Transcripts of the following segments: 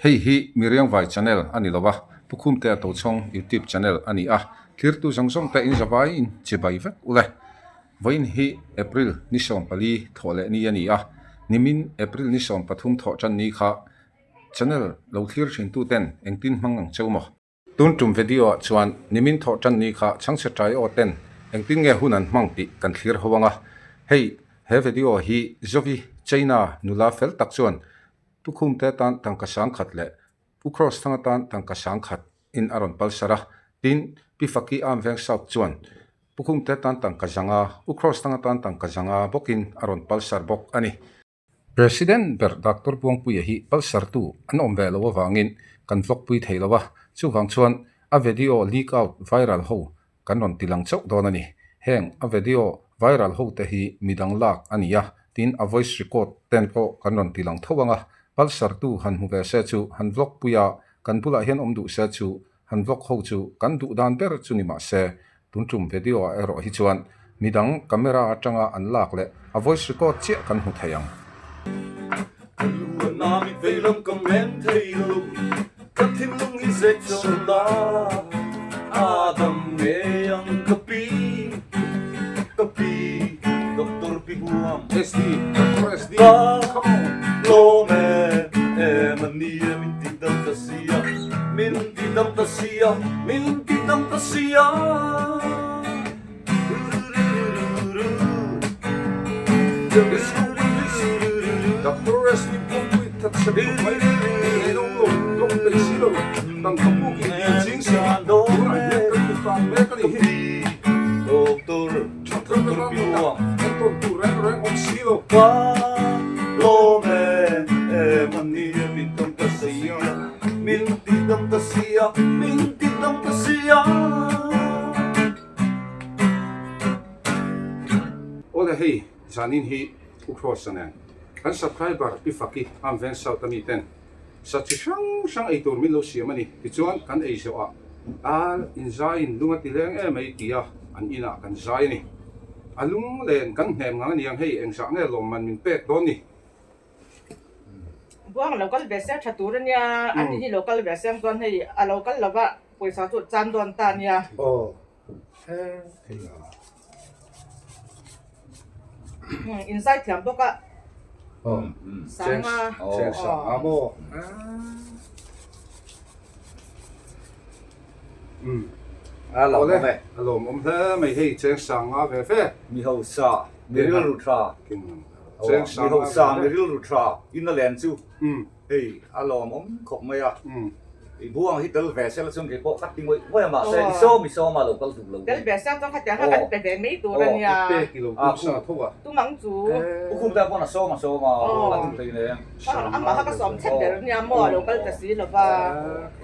Hei hi Miriam Vai channel ani lowa pukhum te to chong YouTube channel ani a clear tu jongsom te in zawai in chibai vek ule voin hi April ni som pali thole ni ani a nimin April ni som pathum tho chan ni kha channel lo clear thin tu ten engtin mangang cheumo tun tum video chuan nimin tho chan ni kha changse trai o ten engtin nge hunan mangti kan clear howanga hei he video hi zovi China nula fel tak chuan pukhum te tan tangka sang khat le pukhros thanga tan tangka sang khat in aron palsara tin pifaki am veng south chuan pukhum te tan tangka janga pukhros thanga tan tangka janga bokin aron palsar bok ani president ber dr buang pui hi palsar tu an omve lo wangin kan vlog pui theilowa chu wang chuan a video leak out viral ho kanon tilang chok don ani heng a video viral ho te hi midang lak ania tin a voice record ten ko kanon tilang thowanga palsar tu han hu ve se chu han vlog puya kan pula hian omdu se chu han vlog ho chu kan du dan ber chu ni ma se tuntum video a ero hi chuan midang camera atanga an lak le a voice record che kan hu thayang Namit veilom kommenteilum Katilung iseksolda Adam ngeyang kapi Doktor Piguam SD Dr. SD Ka Lome Mania mintidam tasia Mintidam tasia Mintidam tasia Dr. SD pui tat sa pui ai no lo pe silo tang kapu ki jing si ora ye kan tu tan me kan hi Doktor Piguam Doktor tu ren on silo Ka Lome Mania mintidam tasia Mintidam tasia Mintidam tasia Ole hei zanin hi ukrosanen kan subscriber pifaki am ven south ami ten sa chi sang ai tur min lo siamani tichuan kan ei zo a al in zain lunga tileng e mai tia an ina kan zai ni alung len kan hnem ngang niang hei eng sa nge lom man min pek don ni buang local bese thatur nia ani hi local bese don hei a local lova poisa chu chan don ta nia oh inside thiam boka oh sanga cheng sa amo Alo ole me alom the mai hei cheng sang a ve fe mi ho sa meril rutra kin cheng cheng mi sang ho sa meril rutra in the land chu hey alo mom khok me ya i buang hi tel vesel chung ke po kat tingoi moi ma se mi so ma lo kal tu lo kel bese to khatya ha kan pe mei tur nia pe kilo sa thowa tu mang chu u kum ta pona so ma kat tu ne ama ha ka som chet der nia mo local ta si lova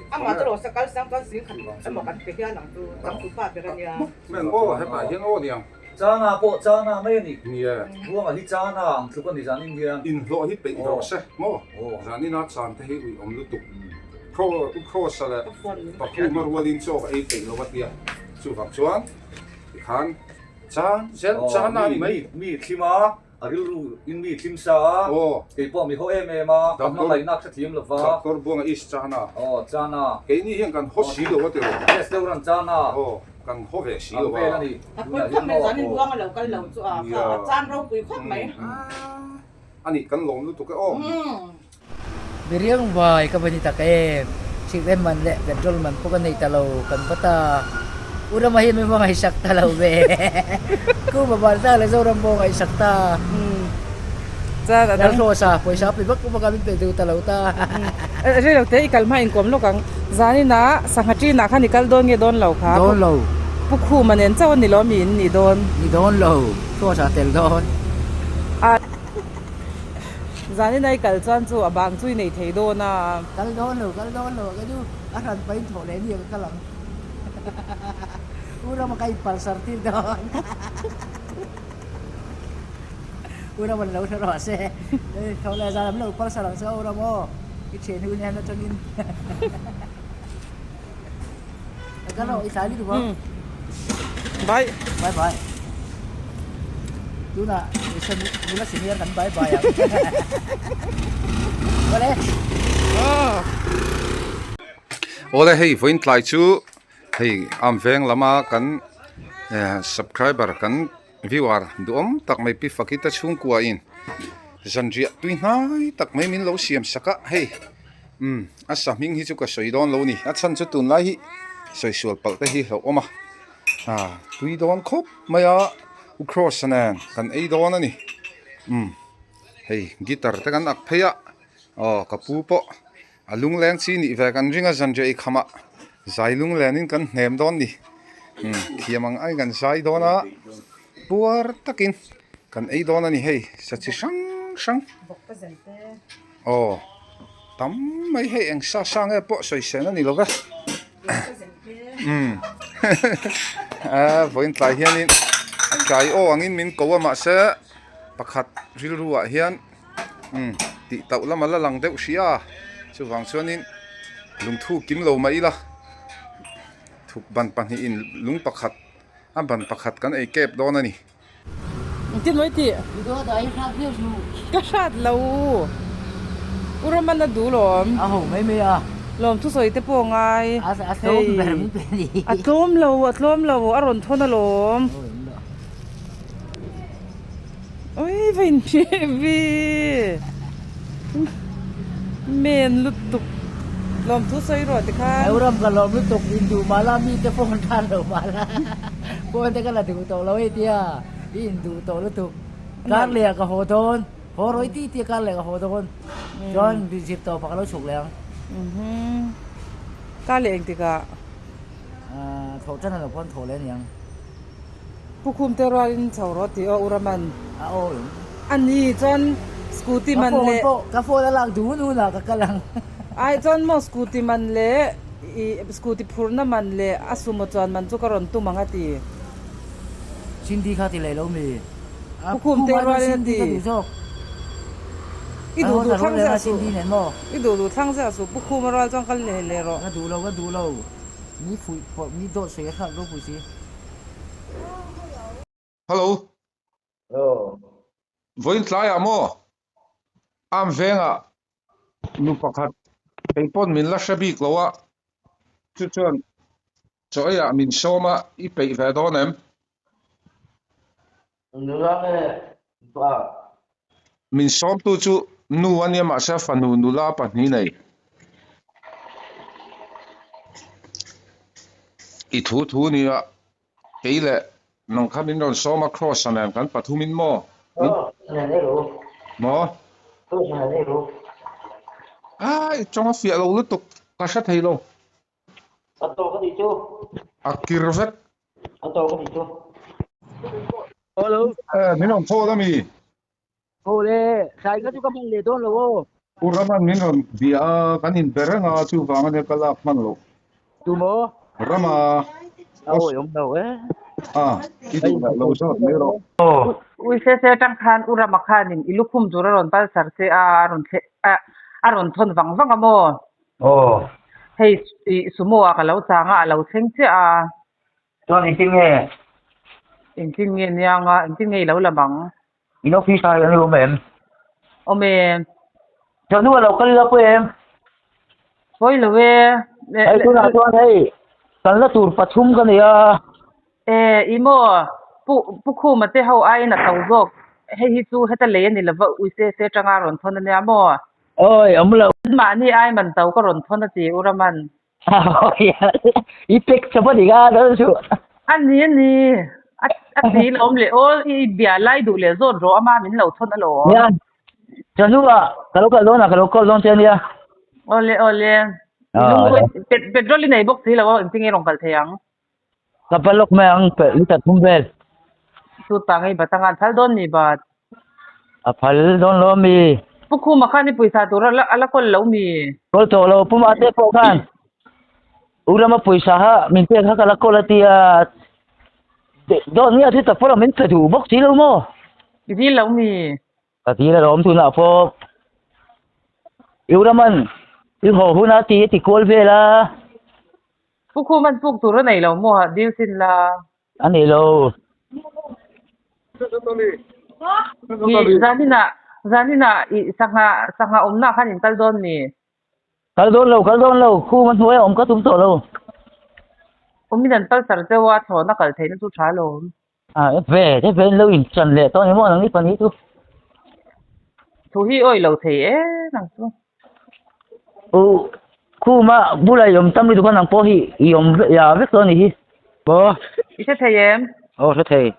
ama to sa kal sang kan si khan ama kan pe ya nang tu tang tu pa pe nia men o he ba hian o niang chana po chana me ni nia buang hi chana ang chu kan ni janin dia in lo hi pe ro se mo zani na chan te hi ui om lu tu pro sala pa ku mar walin so ai pe lo wat dia chu wang chuan khan chan zel chan na ni mai mi thima aril ru in mi thim sa o ke po mi ho em ma kam na lai nak sa thim lo va kor buang is chana chana ke ni hian kan ho si lo wat ro restaurant chana o kan ho ve si lo pe wa ni a ko kham me zanin buang local lo chu a ka chan ro pui khop mai ani kan lom lu tu ka o Biriang vai ka bani take si man le petrol man po kan italo kan pata ura mahin may mga isak talaw be ku babalta la so ram po nga isak ta cha da dal so sa po sa pibak ko magamit pe tu talaw ta re lo te ikal ma in kom lo kang zani na sanghati na khan ikal don nge don lo kha don lo pukhu manen chaw ni lo min ni don ni don lo so sa tel don zani na ikal chan chu abang chui nei thei do na kal don lo ka du aran pain tho le ni ka lang ura makai palsar ti don ura man lo sa ro se thau le za lam lo palsar lang sa ura mo ki chen hu nya na changin ka lo isali du ba bye bye tu na isa mula senior kan bye bye boleh ole hei voin tlai chu hei am veng lama kan subscriber kan viewer duom tak mai pi fakita chung kwa in zanria tui nai tak mai min lo siam saka hei asa ming hi chu ka soidon lo ni a chan chu tun lai hi soisual pal te hi lo oma tui don khop maya u cross anan kan ei don ani hei guitar te kan ak pheya kapu po alung leng chi ni ve kan ringa zanria i khama zailung lenin kan hnem don ni thiamang ai kan sai dona puar takin kan ei don ani hei sachi sang sang tam mai hei eng sa sang e po soi sen ani lova voin tlai hianin kai o angin min ko ma se pakhat ril ruwa hian ti tau lama la lang deuh sia chu wang chuanin lungthu kim lo mai la thuk ban pan hi in lung pakhat a ban pakhat kan ei kep don ani tin noi ti do da ai khak hiu chu ka shat lo uraman na du lom a ho mai mai a lom thu soi te po ngai a tom ber mi pe ni a tlom lo a ron thon a lom oi vein vi men lutuk lom thu soi ro te kha uram ka lom lu tok in du mala mi te phone than lo mala phone te ka la du to lo e tia in du to lu tuk kan le ka ho don ho roi ti ti kan le ka ho don jon di jip to pa ka lo chuk leng ka le eng ti ka tho chan na phone tho le niang pu khum te ro in chau ro ti o uraman a o an ni chon scooty man le ka phone la lang du nu na ka lang ai chon mo scooty man le i scooty phurna man le asumo chon man chu karon tu manga ti sindi kha ti le lo mi hukum te ro le ti i du du thang sa su sindi ne mo i du du thang sa su pu khum ro chong kal le ro ka du lo ni fui po ni do se kha lo pu si hello voin tlai amo am venga nu pakhat ei pon min la shabik lowa chu chuan choya min soma I pei ve donem min som tu chu nu ania ma sa fanu nu la pa ni nei I thu ni a keile nong khamin ron soma cross anan kan pathumin mo mo ai chong fia lo lutuk ka sa thei lo Ato ka dito. akirvet Ato ka dito. Hello. min on tho da mi Ho le, sai ka tu ka mang le don lo. uraman min on dia kanin beranga chu wanga ne kala man lo Tu mo. rama Oh, yong đâu itu lo so ne ro ui se tang khan ura makhan in ilukhum jura ron pal sar se a ron thon wang amo Oh. hei sumo a kalau changa a lo theng che a Cho ni ting he. in ting nge nyanga in ting nge lo lamang Ino phi sai ni lo men. ome Cho nu lo ka la po em. hoi lo we Ai tu na tu ai. Kan la tur pathum ka ne ya. imo pu khu ma te ho ai na tau jok hei hi chu heta le ni lova ui se tanga ron thon ne amo Oi, am la. ma ni ai man tau ka ron thon ti uraman Oi. I pek sa pa di ga do su. ani a ti lom le o I bia lai du le zon ro ama min lo thon lo Ya. Cho nu ka lo ka lo chen ya. ole petrol nei box hi lo in tingi rong kal theyang Kapalok me ang pe litat humbel. tu tangai batangan thal don ni bat Apal don lo mi. pukhu makhani puisa tur ala kol lo mi Kol to lo puma te po kan. Ura ma puisa ha min te ha kala ko la tia. Do ni ati ta pora min te du bok ti lo mo. di lo mi Ta ti la rom tu na po. Ura man. I ho hu na ti kol ve la. pukhu man puk tur nei lo mo diu sin la Ani lo. zanina I sanga omna khanin tal don ni kal don lo khu man huai om ka tum to lo umi dan pal sar te wa tho na kal thein chu tha lo à về thế về lâu in chân lệ tôi muốn là nghĩ phần ý tu thu hi oi lo thei e nang chu ừ khu mà bu lại yom tâm đi tu con nàng po hi yom ya vết rồi nhỉ bo i se thei em oh thế thầy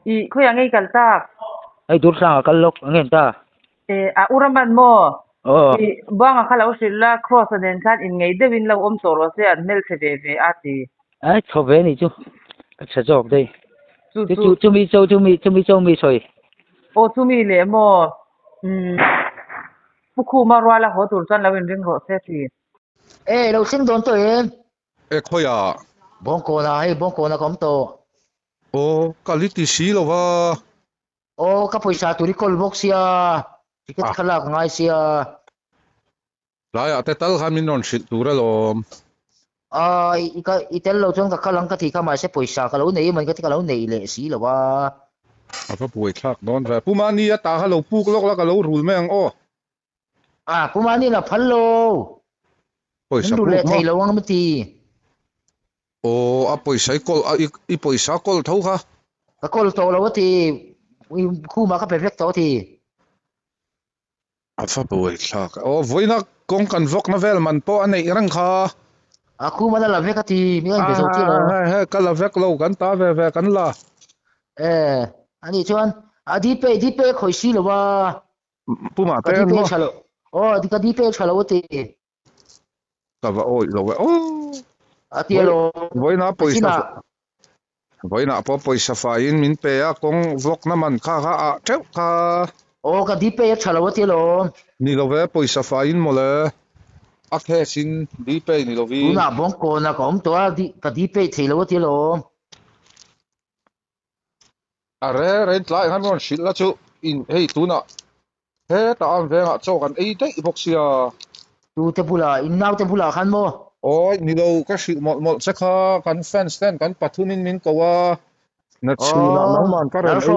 i khu yang ei kal tak ai dur sang kal lok ngen ta e a uraman mo oh i bang khala usilla cross den chan in ngei dewin lo om toro se an mel se ve ati ai cho về này chú sẽ job đây chu chú mi soi o chu mi le mo pu khu ma ro la ho tur chan lo in ring ro se ti ê đâu xin đón tôi em e khoya bong ko na kom to o kaliti si lo wa oh ka poisa tu ri kol box sia tiket khala ngai sia la ya te tal khamin non shil tura lo itel lo chong ka khalang ka thi kha ma se poisa ka lo nei man ka ti ka lo nei le si lo wa apa puai thak don va pumani ya ta ha lo puk lok la ka lo rul meng o pumani la phal lo poi sa ndu le thei lo wang mati o a poi sai kol i poi sa kol thau kha ka kol to lo ti khu ma ka perfect to ti apa puai thak o voina kong kan vok na vel man po anei rang kha khu ma la ve ka ti mi an be so ti lo he ka la vek lo kan ta ve kan la ani chuan di pe khoi si lo wa puma ka te di pe mo chalo di pe chalo ti ka va oi lo o ti lo voina poi Sina. sa voina po poi sa fa in min pe a kong vok na man kha a theu kha ka di pe chalo ti lo ni lo ve poi sa fa in mo le a khe sin di pe ni lo vi na bong ko na kom to ka di pe thei lo ti lo are tlai han ron shil la chu in hei tu na he ta am ve nga chaw kan ei dei bok sia tu te pula in nau te pula khan mo oi ni lo ka shi mol se kha kan fan stand kan pathunin min ko wa na chu na no man ka ron la so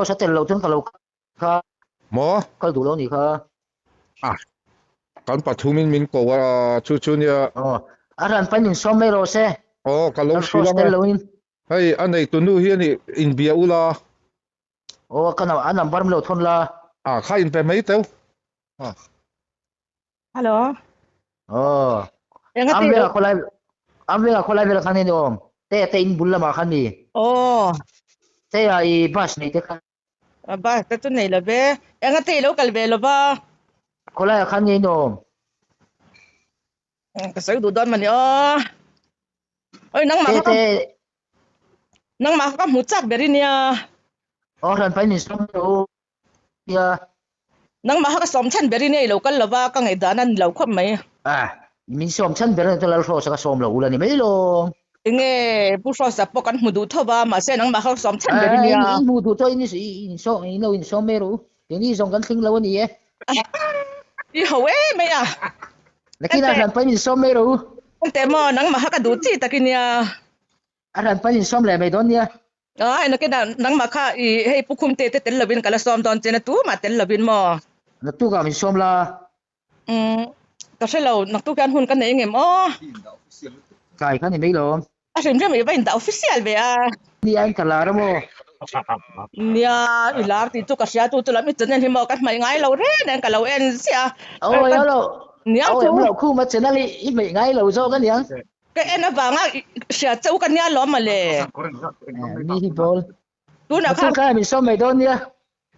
sa tel lo chuan ka lo ka mo kal du lo ni kha kan pathumin min ko wa chu nia aran panin som me ro se o ka lo la so shi tel la lo in hei anei tu nu hi ni in bia ula kana anam bar lo thon la kha in pe mai teu Hello. Yang am ngati. ve ko lai ve khan ni om te in bulla ma khan ni Oh, te ai bas ni te kha ba ta tu nei la be. Yang ngati lo kal be lo ba. ko lai khan ni no Ka sai du don man ni oh. Oi nang ma ka mu chak beri nia. ran panin som ro ya Nang ma ka som chen beri nei lo kal lo ba ka ngai danan lo khop mai. min som chan ber to la so sa som lo ula ni mai lo Inge pu so sa po kan mu du tho ba ma se nang ma ka som chen beri nia. in mu tu to in so me ro ni song kan thing lo ni e I ho we mai a. lakina ran panin som me ro Ang te mo nang ma ka du chi takinia. ran panin som le mai don ya Ai na kina nang ma ka I hei pu kum te tel lovin kala som don chena tu ma tel lovin mo. na tu ga min som la Ka se lo nak tu kan hun kan nei ngem oh. kai kan ni mai lo Asim jem i ba inda official be a. ni an kala ra mo Nia ilar ti tu ka sia tu la mi chen hi mo kan mai ngai lo re nen ka lo en sia. ya lo Nia au tu em lo khu ma chen ali i mai ngai lo zo kan yang ke en ba nga sia chau kan nia lo ma le. ni hi bol Tu na tu ka ka min som mai don ya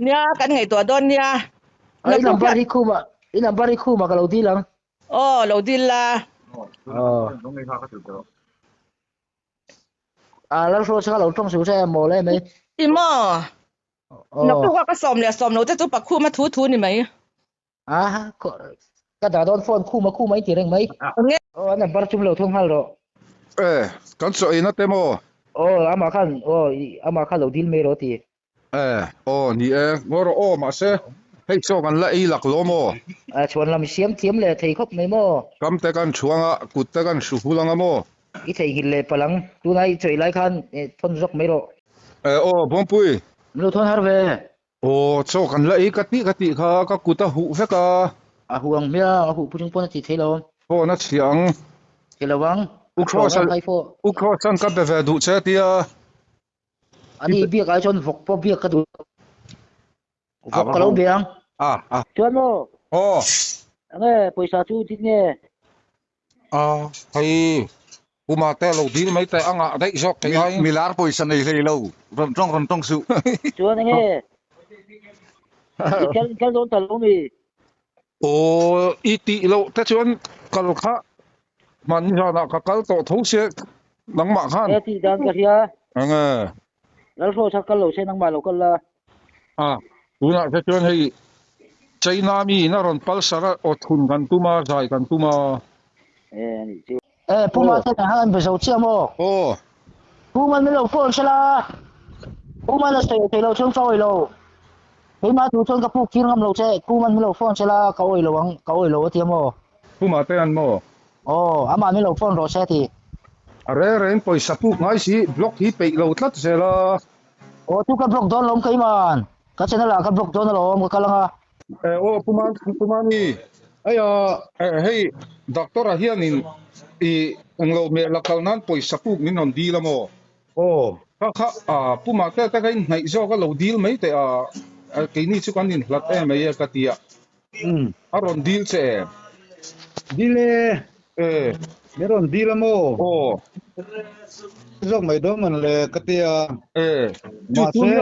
nia kan ngai to don nia. ai number hi khu ma i number hi khu ma ka lo di lang Oh lo dilla. la so sa lo tong su sa mo le mai I mo. Nak tu ka som le som lo te tu pa khu ma thu ni mai. ka da don phone khu mai ti reng mai Nge number chum lo thong hal ro kan so ina te mo ama khan lo dil me ro ti ni ngor o ma se hei so kan la ei lak lo mo chuan lam siam thiam le thei khop mai mo kam te kan chuanga kut te kan su hulanga mo i thei hil le palang tu nai choi lai khan thon jok mai ro bompui lo thon har ve so kan la ei kati kha ka kuta hu veka huang mia hu puchung pon ti thelo po na chiang kelawang Ukrosa kai fo Ukrosan ka beve du che tia ani bi ka chon vok po bi ka du vok ka lo biang chuan mo oh ange poisa chu ti nge hay uma te lo din mai te anga dai jok te ai milar poisa nei lei lo ron tong su chuan nge kel don ta lo mi o iti lo te chuan kal kha man ja na ka kal to tho se nang ma khan e ti dan ka hia anga lal fo sa kal lo se nang ma lo kal la una te chuan hei China mi na ron pal sara o thun kan tuma jai kan tuma ni chu puma te na han be zo chi mo oh puma me lo fo se la puma la se te lo chung choi lo hei ma tu chon ka pu kin ngam lo che puma me lo fo se la ka oi lo wang ka oi lo ti mo puma te an mo ama me lo fo ro se ti are ren poisa pu ngai si block hi pe lo tlat se la tu ka block don lom kai man ka channel la ka block don lom ka kalanga puma ni aya hei doctor a hianin I anglo me lakal nan poisa pu min on di la mo kha puma te ta kai ngai zo ka lo deal mai te ke ni chu kan in hlat e mai ka tia aron deal che dile meron dila mo zok mai do man le katia ma se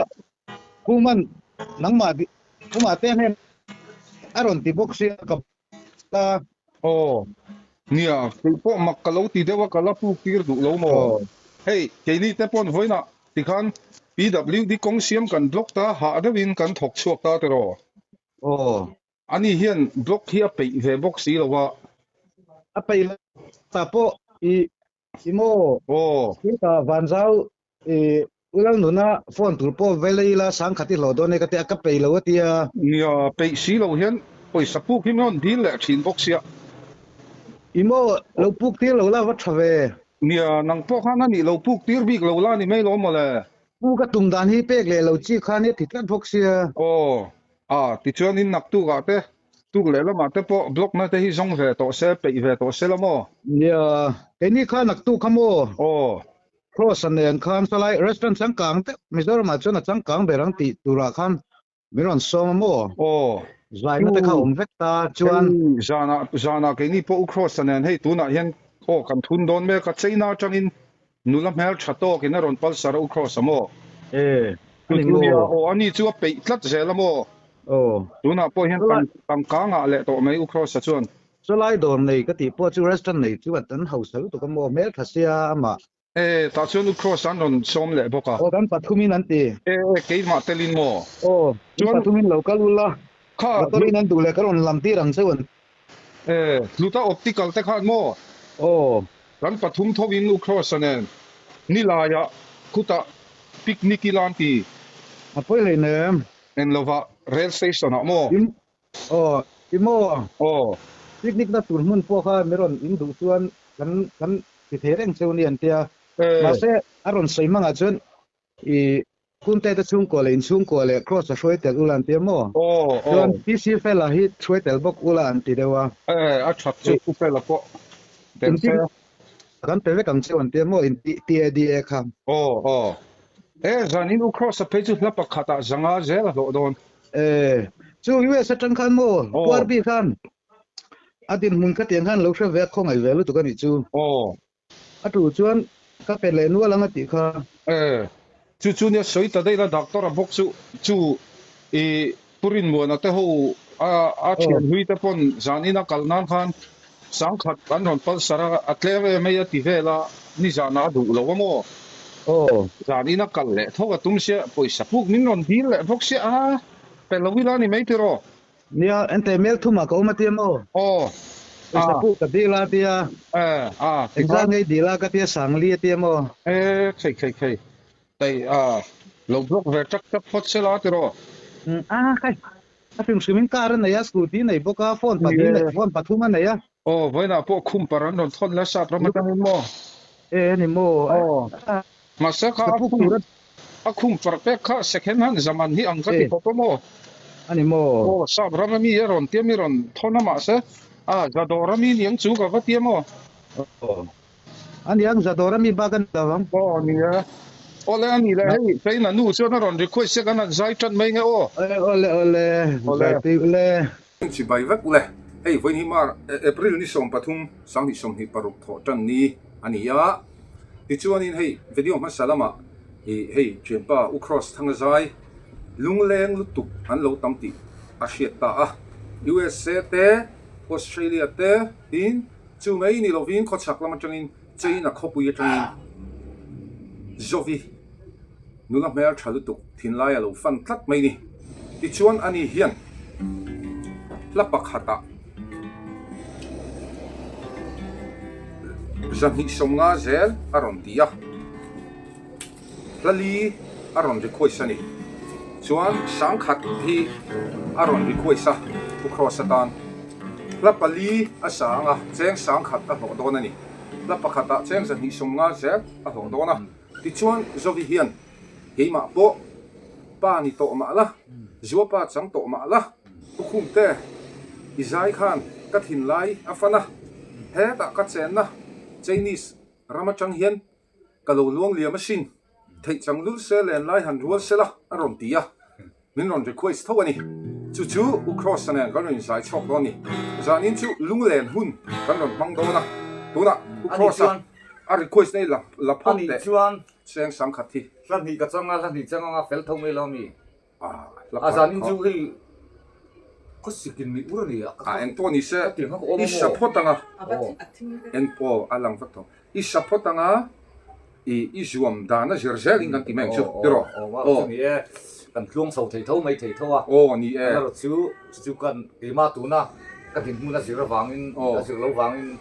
kuman nang ma di kuma te hen aron ti boxi ka ta nia po makalo ti dewa kala pu tir du lo mo hey ke ni te pon voina ti khan PWD kong siam kan block ta ha da win kan thok chuak ta te ro ani hian block hi a pe ve box si lo wa apa ila ta po imo kita vanzau ulang nuna phone tur po veleila sang khati lo do ne ka te ka pe lo tia nia pe si lo hian poi sapu ki non dil le thin box ya imo lo puk ti lo la wa thave nia nang po khan ani lo puk tir bik lo la ni mai lo mo le pu ka tum dan hi pek le lo chi khan ni thitlan box ya ti chuan in nak tu ga te tu le la ma te po block na te hi zong ve to se pe ve to se la mo nia ke ni khan nak tu khamo cross and khan salai restaurant changkang te mizoram ma chona changkang berang ti tura khan miron som mo zai na te kha vekta chuan zana ke ni po cross and hei tu na hian kan thun don me ka China changin nulam hel thato ke na ron pal sara cross mo ani mo ani chu pe tlat zela mo tu na po hian tam ka nga le to mai cross chuan so lai don nei ka ti po chu restaurant nei chu tan house tu ka mo mel thasia ma ta chuan cross an ron som le boka dan pathumin an ti ke ma telin mo chuan pathumin local ula kha torin an du le karon lam ti rang chewon luta optical te khan mo ran pathum thowin cross anen nilaya kuta picnic ilanti apoi le ne en lova rail station mo imo picnic na tur mun po kha meron in du chuan kan ti thereng chewni an tia ma se aron soimanga chuan kunte ta chung ko le in chung ko le cross a shoi tel ulan tia mo chuan pc fela hi shoi tel bok ulan ti dewa a that chu upela po den se kan pe ve kam chewon tia mo in TADA kham zanin cross a page la pa khata zanga zel lo don chu US atang khan mo war bi khan adin mun ka tiang khan lo thre ve khong ai ve lu tu kan i chu atu chuan ka pe le nu langa ti kha chu ne soi ta dei la doctor a box chu purin mo na te ho a thian hui ta pon zanina kalnan khan sang khat kan ron pal sara atleve me ya ti vela ni zana du lo mo zanina kal le thoga tum se poisa puk min ron dil le box se pe lo wila ni mai tiro nia ente mel thuma ko ma ti mo sa pu ka dila tia exam ngai dila ka tia sang li tia mo khai tai lo block ve tak tak phot se la tiro khai a pim swimming car na ya scooty nei boka phone pathuma nei ya voina po khum paran ron thon la sa pramatamin mo ni mo masa ka a khum par pe kha second hand zaman hi ang ka ti photo mo ani mo Oh, sab rami ron tiam ron thona ma se. Jador rami yang chu ka tiam mo. ani ang zadora mi bagan dawang Oh, ni ya. Ole ani le hey, sei na nu so na ron request se kana zai chat mai nga o. ole ti ole Chi bai vak le. Hey, voi ni mar April ni som pathum sang ni som hi paruk tho tan ni ani ya. Ti chuan in hey, video ma salama. Hey, chempa u cross thang zai. Lungleng lutuk an lo tamti. A shiat ta a. USA te, Australia te, in chu mai ni lovin kho chak lama changin China khopu ye changin. Zovi nula mer thalutuk thin lai lo fan tlat mai ni. Ti chuan ani hian lapak hata Zanghi somnga zel aron dia lali aron requesani chuan sangkhat hi aron requesa ku crossatan lapali asanga cheng sangkhat a hlodon ani lapakhata cheng zanghi somnga zel a hlodona ti chuan zovi hian heima po pa ni to ma la zuwa pa chang to ma la pukhum te izai khan kathin lai afana he ta ka chen na Chinese ramachang hian kalo luang liam sin thei changlul se len lai han rual sela aron tia min ron request thawani chu chu u cross an kan ron sai chok doni zanin chu lunglen hun kan ron mang dona tuna u cross a request nei la phon ani te chuan seng sam khathi lan ni ka changa fel thong me lo mi la azanin chu hi ko sikin mi urani Anthony se Ati nga ko omo i support anga 아버지 아침 en po alang fakto i support anga i zuam dana jerzel ingan timeng chu pero oh ni e kan thlong so thei tho mai thei tho a oh ni e ro chu kan ke ma tu na ka tin mu na sir wangin Oh. sir lo wangin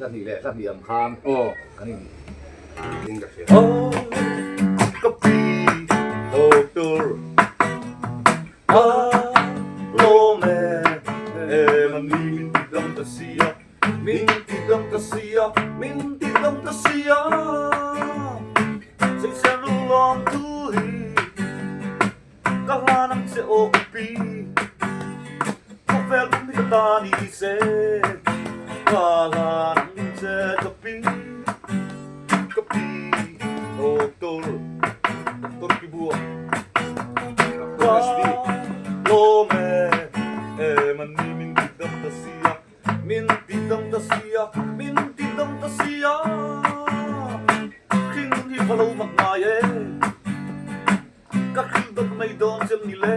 lan ni le lan ni am khan oh kan ni inga se oh kapi doctor lo me man min dam ta sia min dam ta sia min dam ta sia say sa lu lom tu hi kahanam se o kapi ko fel mi ta ni se kahanam se kapi kapi doctor Kibuo lo me man ni min dam ta sia min dam ta sia min dam ta sia king hi follow mak na ye ka khil dok mai don jem ni le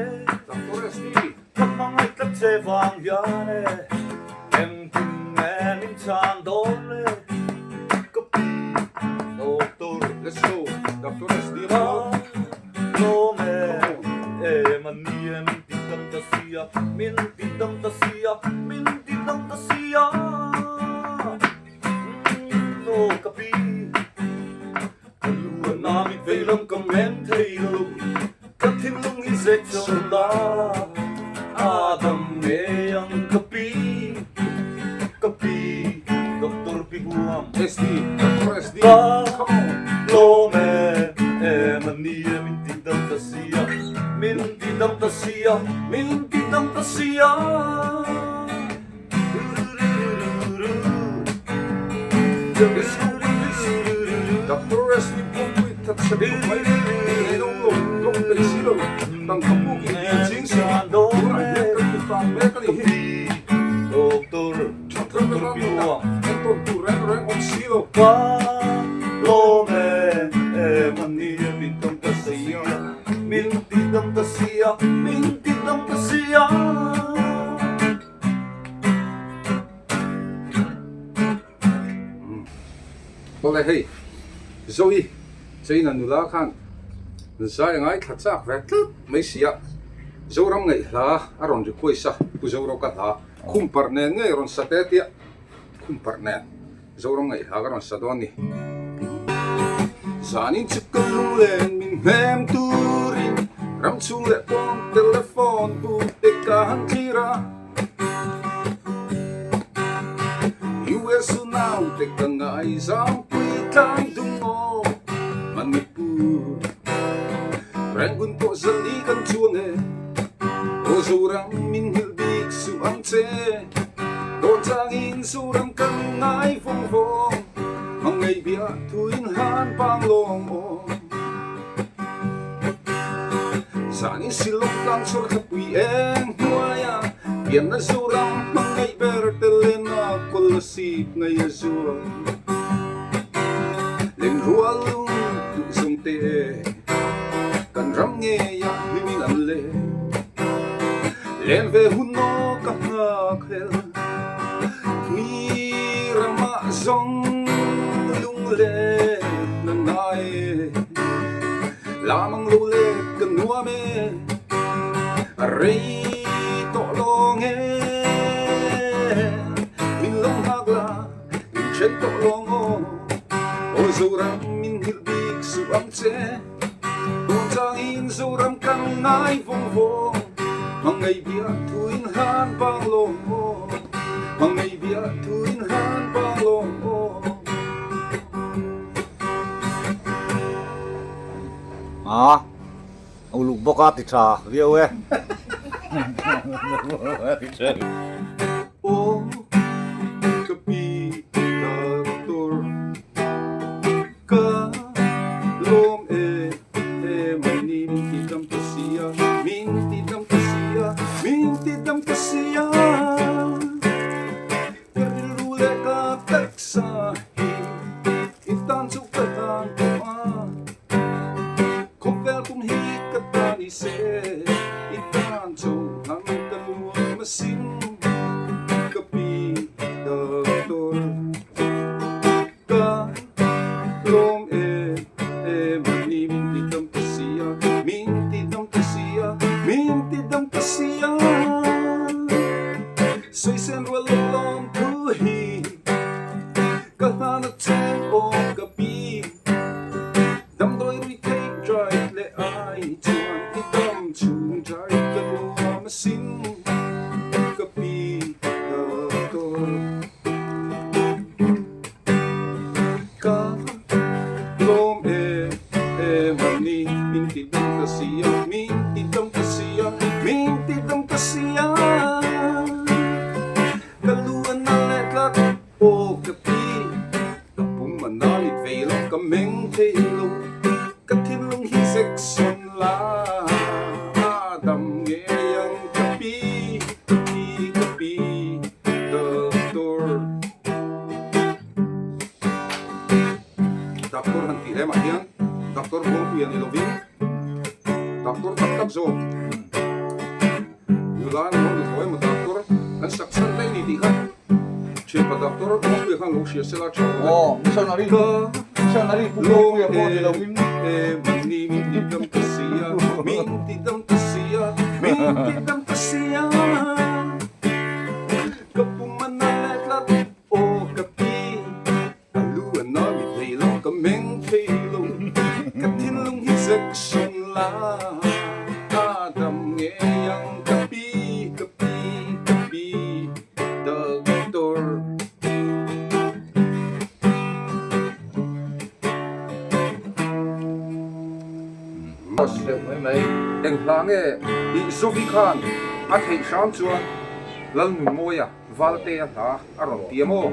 doctor sd ka mangai tat che wang ya ne em tin men in chan don le ka pi doctor let's go doctor sd lo me man ni min dam ta sia min dam ta sia min dam ta sia no kapi lu na mi velam comment thei lu ka thin lung hi se chon la adam me yang kapi kapi doctor Pibuam sd doctor sd Ka come on lo me man ni min dam ta sia min dam ta sia min dam ta sia doctor sd pum with tat se mai ni lo lo pe silo tang kapu ki jing se do ra ye ka tu ta me ka ni Doctor Pibuam Anton tu ren on silo Ka lo me man ni min dam ta sia min dam ta sia min dam ta sia Ole hey Zoe China nula khan zai ngai thatcha vet mai sia zoram ngai la aron ri khoisa ku zoro ka la khum parne ngai ron satetia khum parne zoram ngai la ron sadoni zani chikalung len min hem turi ram chung le pon telefon bu te kan tira US now te kangai zam pui tang dungo Manipur Rangun po zali kan chuang e trang in suram kan ngai phong phong mang ngày bia thuin han pang long o Sani silong lang sur kapwi eng huaya Yan na suram mang ngày bertelen na kolasip na yasuram Len rualung tusong te Kan ram nge ya himin an le Len ve huno kahakel Tui rama zong lung le nanay Lamang lulit kanua me Aray tolong Min long hagla Min chen tolong O zoram min hilbig suam che Tang suram kang ngai vong vong Mangai bia tuin han pang long Mangai bia tuin han pang long Ông lục bốc áp thì trà riêu ấy. O kapi dator Ka lom manim tidam kasiya Min tidam kasiya Min tidam kasiya Terlule ka taksahi Itan sukatan toa Kopel pum hikatani se Itan sukatan kalua masin Kapi dator Ka lom manim tidam kasiya Min tidam kasiya Min tidam kasiya Soy sen walong tuhi Kahana chen o kapi Dam doi ri take drive le ai chuan Idam chung drive kalua masin Kapi dator Ka lom mani Min tidam kasiya Min tidam kasiya Min tidam kasiya Kaluan na letlat o kapi Kapung manalit veilong kameng telo Katilong hisek son la Adam ngeyang kapi Kapi kapi Doktor Doktor hanti mahian Doktor bong kuyan ilovin Doktor tak zo Yulaan mo lutoy mo doktor Ang saksan tayo nitihan Siya doktor bong kuyan lo siya sila chow Missionary puno ya po nila win. Min tidam kasiya Min tidam kasiya Min tidam kasiya Kapung manaletlat o kapi Kaluan na mitaylang kameng kailong Katinlong hisek son la Adam ngeyang kapi Kapi kapi Doktor Eng hlange I Sofi Khan A thei sham chuan Lal nu moya Valte a hla Aron tiamo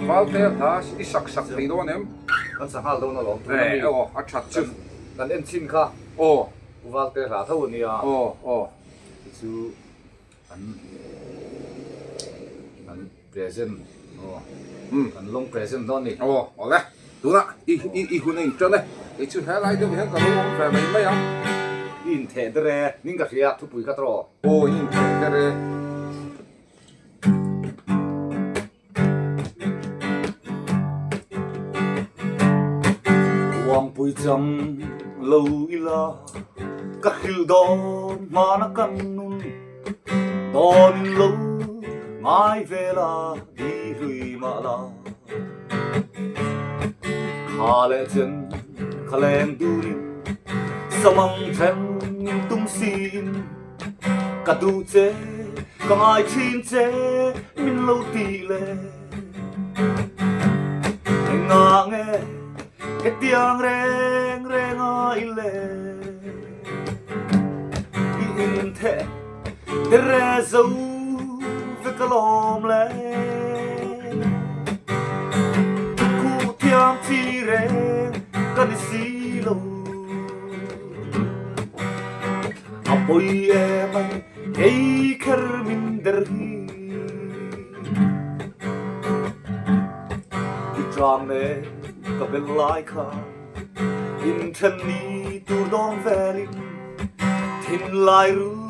Valte a hla I sak thei do nem Kan sa hal do na long. A chat chu Kan en chin kha. Uval te ra thau ni a. Chu kan present. Kan long present don ni. Ole Du na I huning chân đây I chu he lai do hen ka lo fe mai mai ya In the dre ning ka ria thu pui ka tro. In the re Wang pui cham lâu ila ka khil don ma na kan nun don lâu mai về la đi hui ma la hà lệ chân khá lên đuôi samang chen tum sin cả tu chế cả ai chín chế min lâu tì lệ ngà nghe cái tiếng reng reng ai lệ in thế để ra dấu với กลมแลคู่เทียมที่แรงกันในสีโลอับอยเอไม่เอ้คาร์มินเดอร์ฮีที่จามเนก็เป็นลายคาอินทันนี้ตูดองแฟรินทินลายรู้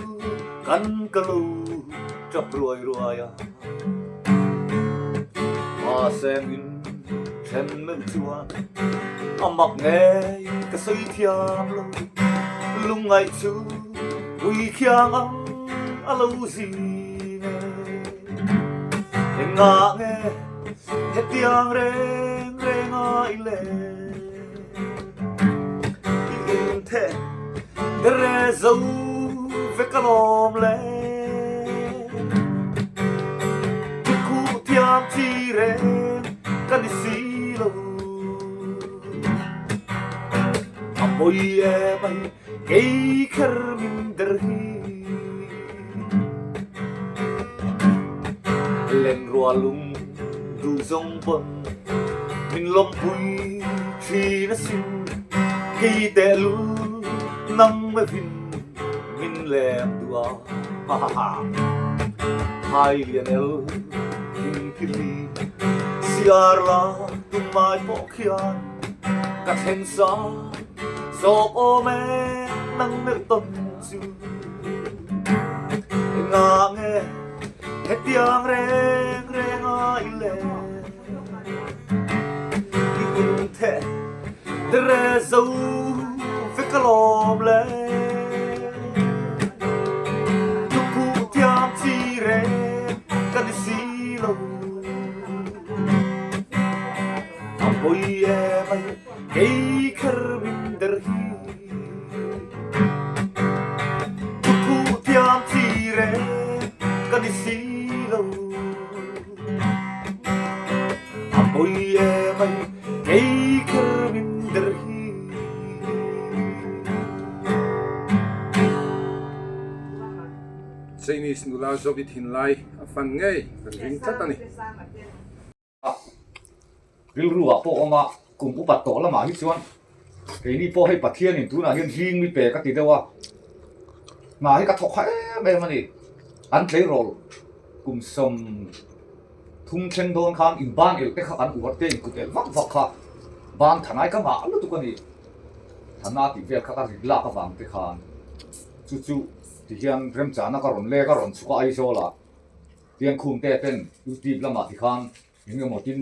กันกะลูจับรวยรวยมาแสงอินฉันนึกชัวอามักแงก็สวยเทียมลุงไงชูวิขยังอังอาลูซีเนเฮงาเงเฮตียงเรงเรงไอเล่อินเทเดเรซูเวกลอมเล่คู่เทียมที่เรงกันดิสิโลอับอยเอไปเกย์คาร์มินเดอร์ฮีเล่นรัวลุงดูทรงปนมินลมปุยชีนสินเกย์แต่ลูนังไม่พินมินแหลมตัวฮ่าฮ่าฮ่าไฮเลียนเอลคิงคิลีเสียร์ตุ้มไม้ปอกยันกัดเห็นซาโซโอเมนังเนื้อต้นจูงาเงเฮตียงเรงเรงไอเล่อินเทเดเรซูฟิกลอมเล่ทุกคู่เทียมที่เรงกันดิสิโลอับอยเอไปเกย์คาร์มินเดอร์ฮีทุกคู่เทียมที่เรงกันดิสิโลอับอยเอไปเกย์คาร์มินเดอร์ฮี Chinese nula zobit hin lai afan ngei kan ring chat ani ril ruwa po oma kum upat to lama hi chuan ke ni po hei pathian in tuna hian hing mi pe ka ti dewa ma hi ka thok kha me mani an tlei rol kum som thung chen don khan in ban el te kha an uwat te in kutel vak vak kha ban thanai ka ma alu tu ka ni thana ti vel kha ka ri la ka wang te khan chu chu ti hian rem cha na ka ron le ka ron chu ka ai zo la tiang khum te ten youtube lama ti khan ing mo tin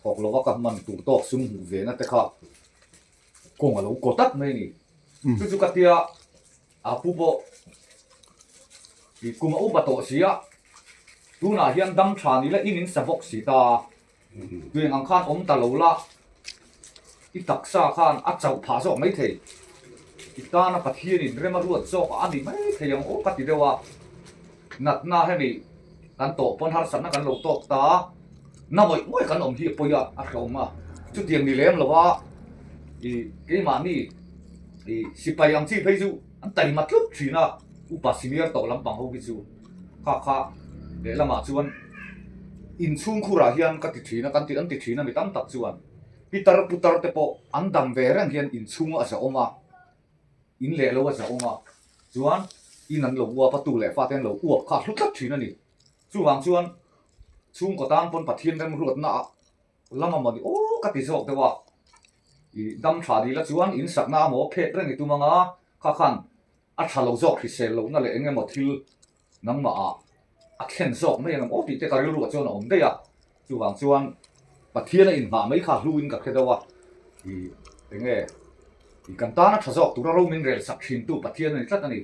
thok lo ka man tu tok sum hu ve na te kha kong alo ko tak mai ni chu chu ka tia a pu bo ti kuma u ba to sia tu na hian dam tha ni la in sabok si ta tueng ang khan om ta lo la i tak sa khan a chau pha zo mai thei ta na pathian in rema ruat zo ka ani mai theyang o ka ti dewa nat na he ni kan to pon har san na kan lo tok ta na moi kan om hi poya a khom ma chu tiang ni lem lo wa i ke ma ni i sipai ang chi phei chu an tai mat lup thina upa senior to lampang ho ki chu kha kha le lama chuan in chung khura hian ka ti thina kan ti an ti thina mi tam tak chuan pitar putar te po an dam ve rang hian in chung a sa oma in le lo sa oma chuan in an lo wa patu le fa ten lo uap kha hlut lat thina ni chu wang chuan chung ko tan pon pathian rem ruat na lama ma ni o ka ti sok te wa i dam tha di la chuan in sak na mo phe reng ni tu manga kha khan a thalo zok hi sel lo na le enge mo thil nang ma a khen zok mai ang o ti te ka ri ruat chuan om de ya chu wang chuan pathian in ma mai kha hluin ka khedawa i enge i kan ta na thazok tu ro min rel sak thin tu pathian ni tlat ani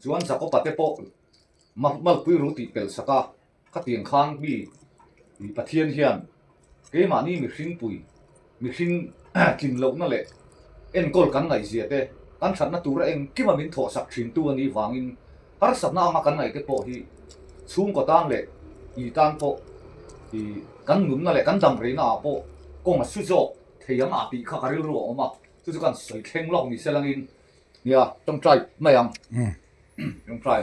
chuan zako pate po mal pui ru ti pel saka ka tiang khang bi i pathian hian ke ma ni mi hring pui mi hring kin lo na le en kol kan ngai zia te kan that na tu ra eng ki ma min tho sak thin tu ani wangin har sap na ma kan ngai te po hi chung ko tang le i tan po i kan num na le kan dam re na po ko ma su zo theyang a ti kha ka ri ru oma tu kan soi thleng lok ni selangin nia tong trai mai ang tong trai